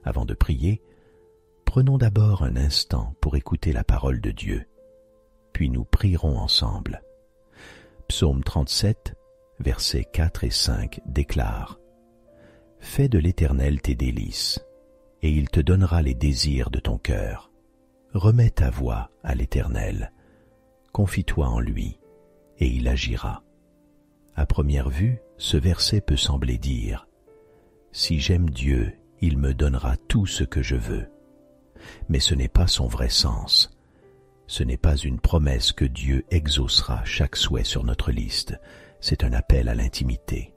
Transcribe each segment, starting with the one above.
Avant de prier, prenons d'abord un instant pour écouter la parole de Dieu, puis nous prierons ensemble. Psaume 37, versets 4 et 5 déclare: « Fais de l'Éternel tes délices, et il te donnera les désirs de ton cœur. Remets ta voie à l'Éternel, confie-toi en lui, et il agira. » À première vue, ce verset peut sembler dire: « Si j'aime Dieu, il me donnera tout ce que je veux. » Mais ce n'est pas son vrai sens. Ce n'est pas une promesse que Dieu exaucera chaque souhait sur notre liste, c'est un appel à l'intimité.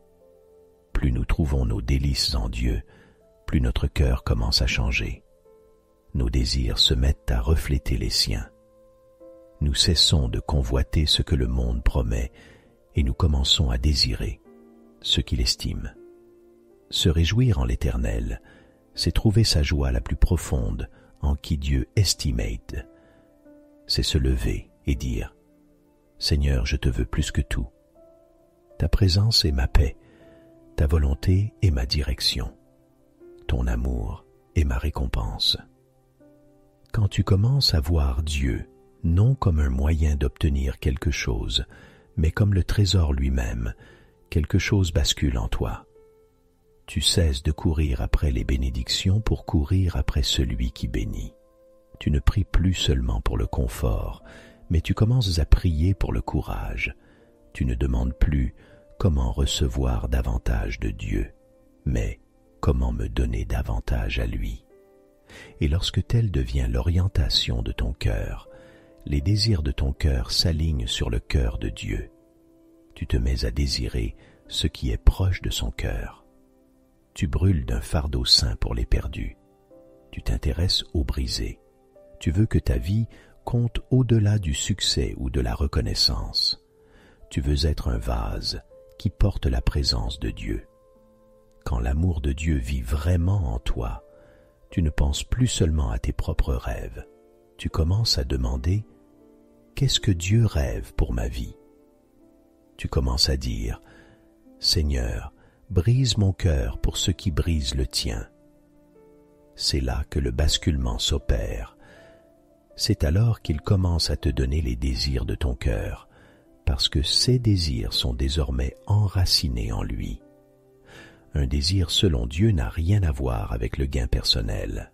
Plus nous trouvons nos délices en Dieu, plus notre cœur commence à changer. Nos désirs se mettent à refléter les siens. Nous cessons de convoiter ce que le monde promet et nous commençons à désirer ce qu'il estime. Se réjouir en l'Éternel, c'est trouver sa joie la plus profonde en qui Dieu estimate. C'est se lever et dire: « Seigneur, je te veux plus que tout. Ta présence est ma paix, ta volonté est ma direction, ton amour est ma récompense. » Quand tu commences à voir Dieu, non comme un moyen d'obtenir quelque chose, mais comme le trésor lui-même, quelque chose bascule en toi. Tu cesses de courir après les bénédictions pour courir après celui qui bénit. Tu ne pries plus seulement pour le confort, mais tu commences à prier pour le courage. Tu ne demandes plus comment recevoir davantage de Dieu, mais comment me donner davantage à lui. Et lorsque telle devient l'orientation de ton cœur, les désirs de ton cœur s'alignent sur le cœur de Dieu. Tu te mets à désirer ce qui est proche de son cœur. Tu brûles d'un fardeau saint pour les perdus. Tu t'intéresses aux brisés. Tu veux que ta vie compte au-delà du succès ou de la reconnaissance. Tu veux être un vase qui porte la présence de Dieu. Quand l'amour de Dieu vit vraiment en toi, tu ne penses plus seulement à tes propres rêves. Tu commences à demander: qu'est-ce que Dieu rêve pour ma vie? Tu commences à dire: Seigneur, brise mon cœur pour ceux qui brisent le tien. C'est là que le basculement s'opère. C'est alors qu'il commence à te donner les désirs de ton cœur, parce que ces désirs sont désormais enracinés en lui. Un désir selon Dieu n'a rien à voir avec le gain personnel.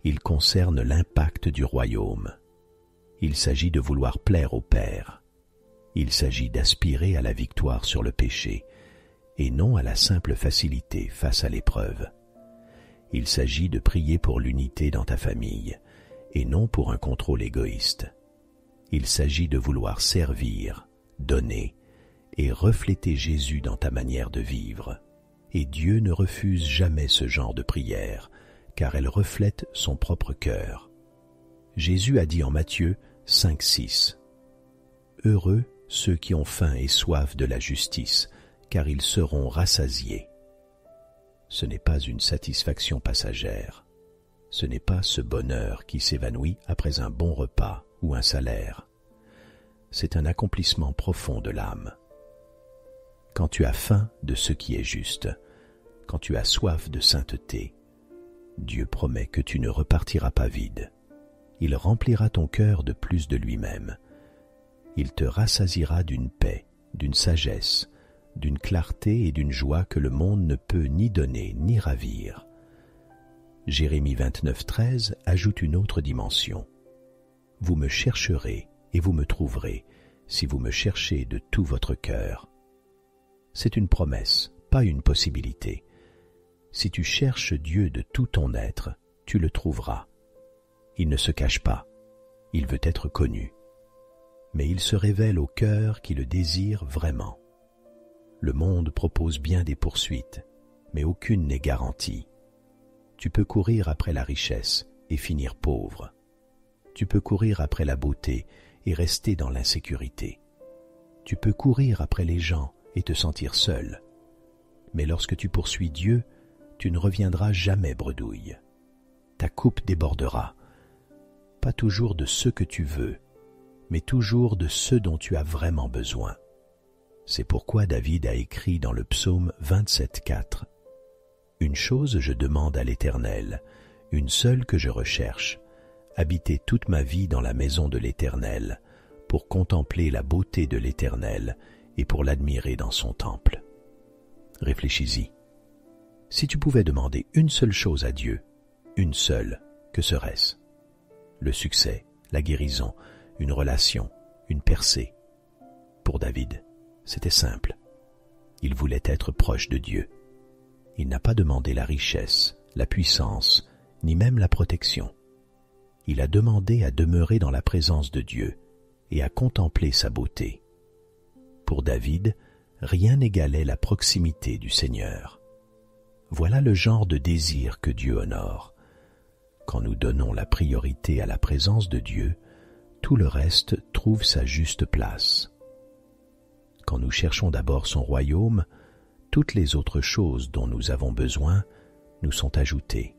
Il concerne l'impact du royaume. Il s'agit de vouloir plaire au Père. Il s'agit d'aspirer à la victoire sur le péché, et non à la simple facilité face à l'épreuve. Il s'agit de prier pour l'unité dans ta famille, et non pour un contrôle égoïste. Il s'agit de vouloir servir, donner, et refléter Jésus dans ta manière de vivre. Et Dieu ne refuse jamais ce genre de prière, car elle reflète son propre cœur. Jésus a dit en Matthieu 5,6 « Heureux ceux qui ont faim et soif de la justice, car ils seront rassasiés. » Ce n'est pas une satisfaction passagère. Ce n'est pas ce bonheur qui s'évanouit après un bon repas ou un salaire. C'est un accomplissement profond de l'âme. Quand tu as faim de ce qui est juste, quand tu as soif de sainteté, Dieu promet que tu ne repartiras pas vide. Il remplira ton cœur de plus de lui-même. Il te rassasiera d'une paix, d'une sagesse, d'une clarté et d'une joie que le monde ne peut ni donner ni ravir. Jérémie 29,13 ajoute une autre dimension. « Vous me chercherez et vous me trouverez, si vous me cherchez de tout votre cœur. » C'est une promesse, pas une possibilité. Si tu cherches Dieu de tout ton être, tu le trouveras. Il ne se cache pas, il veut être connu. Mais il se révèle au cœur qui le désire vraiment. Le monde propose bien des poursuites, mais aucune n'est garantie. Tu peux courir après la richesse et finir pauvre. Tu peux courir après la beauté et rester dans l'insécurité. Tu peux courir après les gens et te sentir seul. Mais lorsque tu poursuis Dieu, tu ne reviendras jamais bredouille. Ta coupe débordera, pas toujours de ce que tu veux, mais toujours de ce dont tu as vraiment besoin. C'est pourquoi David a écrit dans le psaume 27,4 « Une chose je demande à l'Éternel, une seule que je recherche, habiter toute ma vie dans la maison de l'Éternel, pour contempler la beauté de l'Éternel et pour l'admirer dans son temple. » Réfléchis-y. Si tu pouvais demander une seule chose à Dieu, une seule, que serait-ce? Le succès, la guérison, une relation, une percée. Pour David, c'était simple. Il voulait être proche de Dieu. Il n'a pas demandé la richesse, la puissance, ni même la protection. Il a demandé à demeurer dans la présence de Dieu et à contempler sa beauté. Pour David, rien n'égalait la proximité du Seigneur. Voilà le genre de désir que Dieu honore. Quand nous donnons la priorité à la présence de Dieu, tout le reste trouve sa juste place. Quand nous cherchons d'abord son royaume, toutes les autres choses dont nous avons besoin nous sont ajoutées.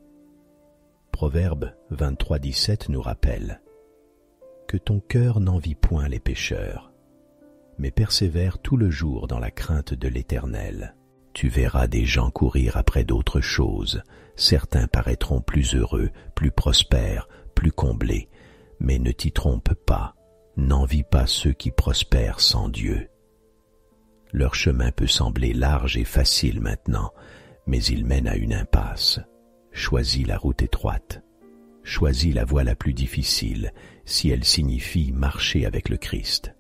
Proverbe 23:17 nous rappelle « Que ton cœur n'envie point les pécheurs, mais persévère tout le jour dans la crainte de l'Éternel. Tu verras des gens courir après d'autres choses, certains paraîtront plus heureux, plus prospères, plus comblés, mais ne t'y trompe pas, n'envie pas ceux qui prospèrent sans Dieu. Leur chemin peut sembler large et facile maintenant, mais il mène à une impasse. Choisis la route étroite. Choisis la voie la plus difficile, si elle signifie marcher avec le Christ.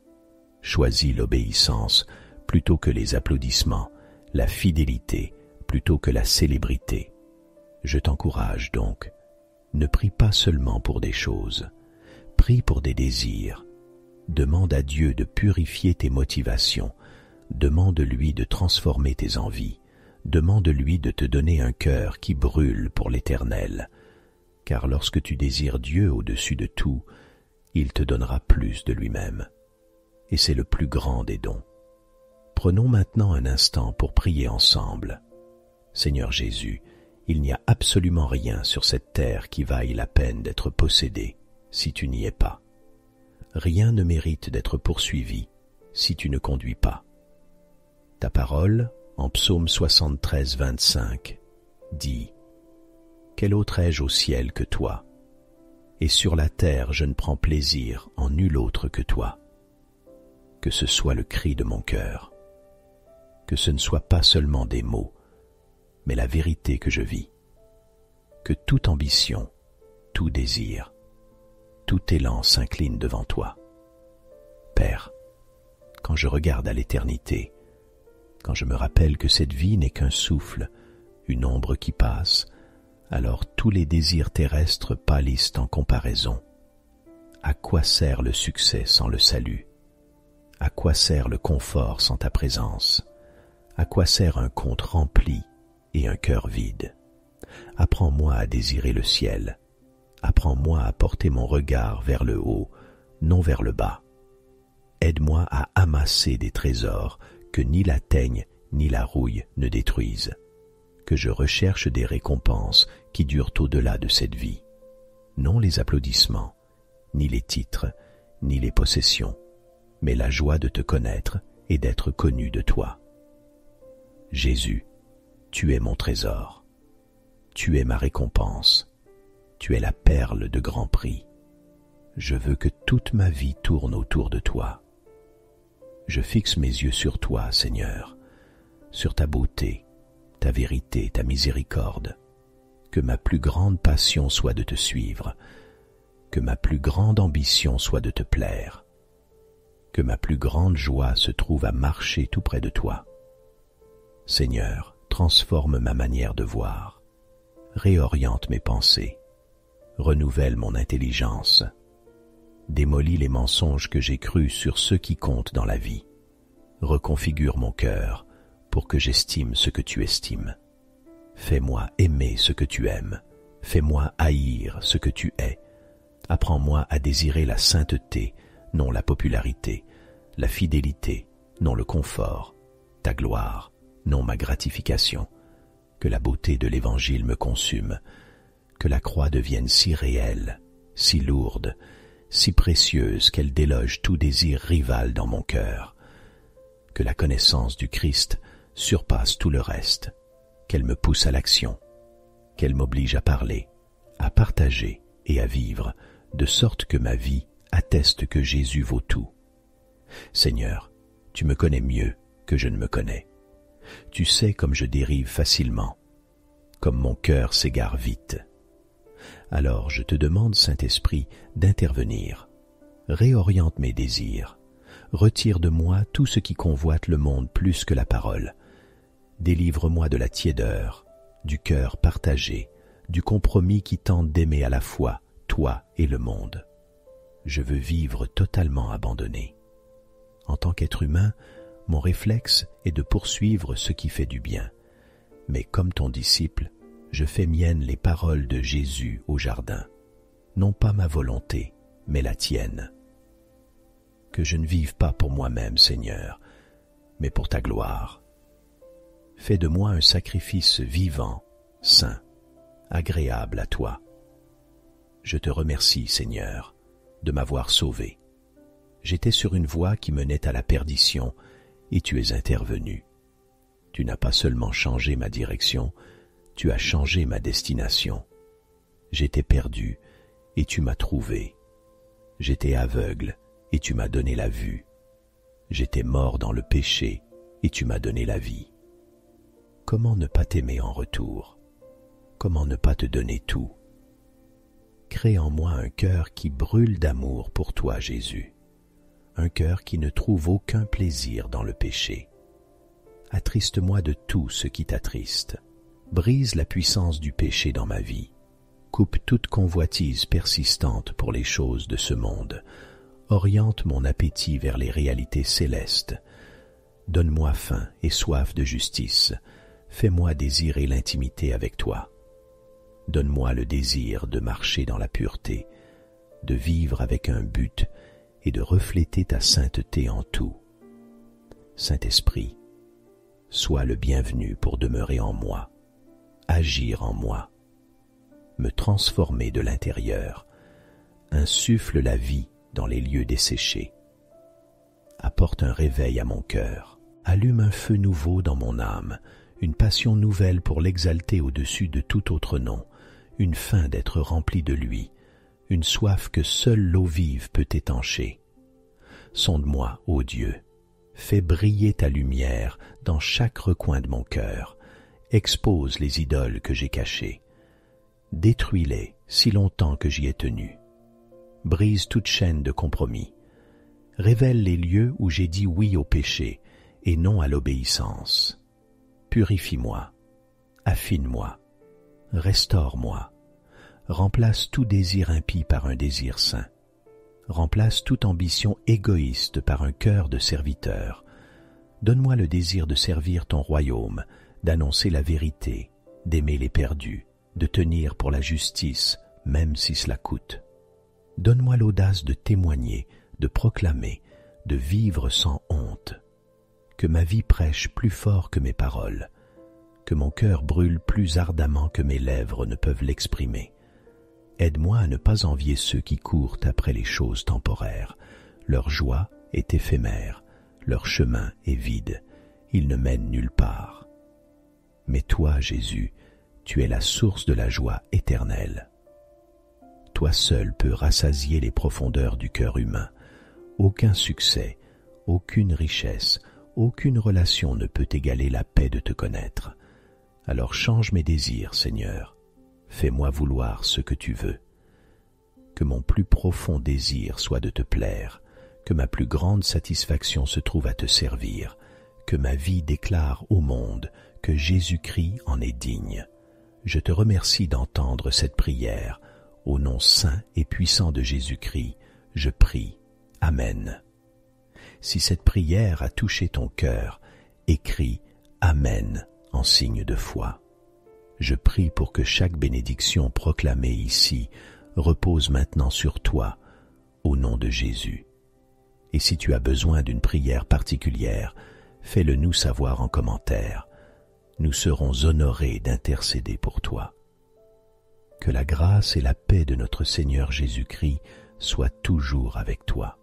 Choisis l'obéissance plutôt que les applaudissements, la fidélité plutôt que la célébrité. Je t'encourage donc, ne prie pas seulement pour des choses, prie pour des désirs. Demande à Dieu de purifier tes motivations, demande-lui de transformer tes envies, demande-lui de te donner un cœur qui brûle pour l'Éternel, car lorsque tu désires Dieu au-dessus de tout, il te donnera plus de lui-même. Et c'est le plus grand des dons. Prenons maintenant un instant pour prier ensemble. Seigneur Jésus, il n'y a absolument rien sur cette terre qui vaille la peine d'être possédé si tu n'y es pas. Rien ne mérite d'être poursuivi si tu ne conduis pas. Ta parole, en Psaume 73, 25, dit « Quel autre ai-je au ciel que toi? Et sur la terre je ne prends plaisir en nul autre que toi. » Que ce soit le cri de mon cœur, que ce ne soit pas seulement des mots, mais la vérité que je vis, que toute ambition, tout désir, tout élan s'incline devant toi. Père, quand je regarde à l'éternité, quand je me rappelle que cette vie n'est qu'un souffle, une ombre qui passe, alors tous les désirs terrestres pâlissent en comparaison. À quoi sert le succès sans le salut? À quoi sert le confort sans ta présence? À quoi sert un compte rempli et un cœur vide? Apprends-moi à désirer le ciel. Apprends-moi à porter mon regard vers le haut, non vers le bas. Aide-moi à amasser des trésors que ni la teigne ni la rouille ne détruisent. Que je recherche des récompenses qui durent au-delà de cette vie. Non les applaudissements, ni les titres, ni les possessions, mais la joie de te connaître et d'être connu de toi. Jésus, tu es mon trésor. Tu es ma récompense. Tu es la perle de grand prix. Je veux que toute ma vie tourne autour de toi. Je fixe mes yeux sur toi, Seigneur, sur ta beauté, ta vérité, ta miséricorde. Que ma plus grande passion soit de te suivre, que ma plus grande ambition soit de te plaire, que ma plus grande joie se trouve à marcher tout près de toi. Seigneur, transforme ma manière de voir, réoriente mes pensées, renouvelle mon intelligence, démolis les mensonges que j'ai crus sur ceux qui comptent dans la vie, reconfigure mon cœur pour que j'estime ce que tu estimes. Fais-moi aimer ce que tu aimes, fais-moi haïr ce que tu hais. Apprends-moi à désirer la sainteté, non la popularité, la fidélité, non le confort, ta gloire, non ma gratification. Que la beauté de l'Évangile me consume, que la croix devienne si réelle, si lourde, si précieuse qu'elle déloge tout désir rival dans mon cœur. Que la connaissance du Christ surpasse tout le reste, qu'elle me pousse à l'action, qu'elle m'oblige à parler, à partager et à vivre, de sorte que ma vie atteste que Jésus vaut tout. Seigneur, tu me connais mieux que je ne me connais. Tu sais comme je dérive facilement, comme mon cœur s'égare vite. Alors je te demande, Saint-Esprit, d'intervenir. Réoriente mes désirs. Retire de moi tout ce qui convoite le monde plus que la parole. Délivre-moi de la tiédeur, du cœur partagé, du compromis qui tente d'aimer à la fois toi et le monde. Je veux vivre totalement abandonné. En tant qu'être humain, mon réflexe est de poursuivre ce qui fait du bien. Mais comme ton disciple, je fais miennes les paroles de Jésus au jardin. Non pas ma volonté, mais la tienne. Que je ne vive pas pour moi-même, Seigneur, mais pour ta gloire. Fais de moi un sacrifice vivant, saint, agréable à toi. Je te remercie, Seigneur, de m'avoir sauvé. J'étais sur une voie qui menait à la perdition, et tu es intervenu. Tu n'as pas seulement changé ma direction, tu as changé ma destination. J'étais perdu, et tu m'as trouvé. J'étais aveugle, et tu m'as donné la vue. J'étais mort dans le péché, et tu m'as donné la vie. Comment ne pas t'aimer en retour? Comment ne pas te donner tout? Crée en moi un cœur qui brûle d'amour pour toi, Jésus. Un cœur qui ne trouve aucun plaisir dans le péché. Attriste-moi de tout ce qui t'attriste. Brise la puissance du péché dans ma vie. Coupe toute convoitise persistante pour les choses de ce monde. Oriente mon appétit vers les réalités célestes. Donne-moi faim et soif de justice. Fais-moi désirer l'intimité avec toi. Donne-moi le désir de marcher dans la pureté, de vivre avec un but et de refléter ta sainteté en tout. Saint-Esprit, sois le bienvenu pour demeurer en moi, agir en moi, me transformer de l'intérieur, insuffle la vie dans les lieux desséchés. Apporte un réveil à mon cœur, allume un feu nouveau dans mon âme, une passion nouvelle pour l'exalter au-dessus de tout autre nom, une faim d'être rempli de lui, une soif que seule l'eau vive peut étancher. Sonde-moi, ô Dieu, fais briller ta lumière dans chaque recoin de mon cœur, expose les idoles que j'ai cachées, détruis-les si longtemps que j'y ai tenu, brise toute chaîne de compromis, révèle les lieux où j'ai dit oui au péché et non à l'obéissance. Purifie-moi, affine-moi, restaure-moi, remplace tout désir impie par un désir saint, remplace toute ambition égoïste par un cœur de serviteur. Donne-moi le désir de servir ton royaume, d'annoncer la vérité, d'aimer les perdus, de tenir pour la justice, même si cela coûte. Donne-moi l'audace de témoigner, de proclamer, de vivre sans honte. Que ma vie prêche plus fort que mes paroles, que mon cœur brûle plus ardemment que mes lèvres ne peuvent l'exprimer. Aide-moi à ne pas envier ceux qui courent après les choses temporaires. Leur joie est éphémère, leur chemin est vide, ils ne mènent nulle part. Mais toi, Jésus, tu es la source de la joie éternelle. Toi seul peux rassasier les profondeurs du cœur humain. Aucun succès, aucune richesse, aucune relation ne peut égaler la paix de te connaître. Alors change mes désirs, Seigneur. Fais-moi vouloir ce que tu veux. Que mon plus profond désir soit de te plaire, que ma plus grande satisfaction se trouve à te servir, que ma vie déclare au monde que Jésus-Christ en est digne. Je te remercie d'entendre cette prière. Au nom saint et puissant de Jésus-Christ, je prie. Amen. Si cette prière a touché ton cœur, écris Amen en signe de foi. Je prie pour que chaque bénédiction proclamée ici repose maintenant sur toi, au nom de Jésus. Et si tu as besoin d'une prière particulière, fais-le nous savoir en commentaire. Nous serons honorés d'intercéder pour toi. Que la grâce et la paix de notre Seigneur Jésus-Christ soient toujours avec toi.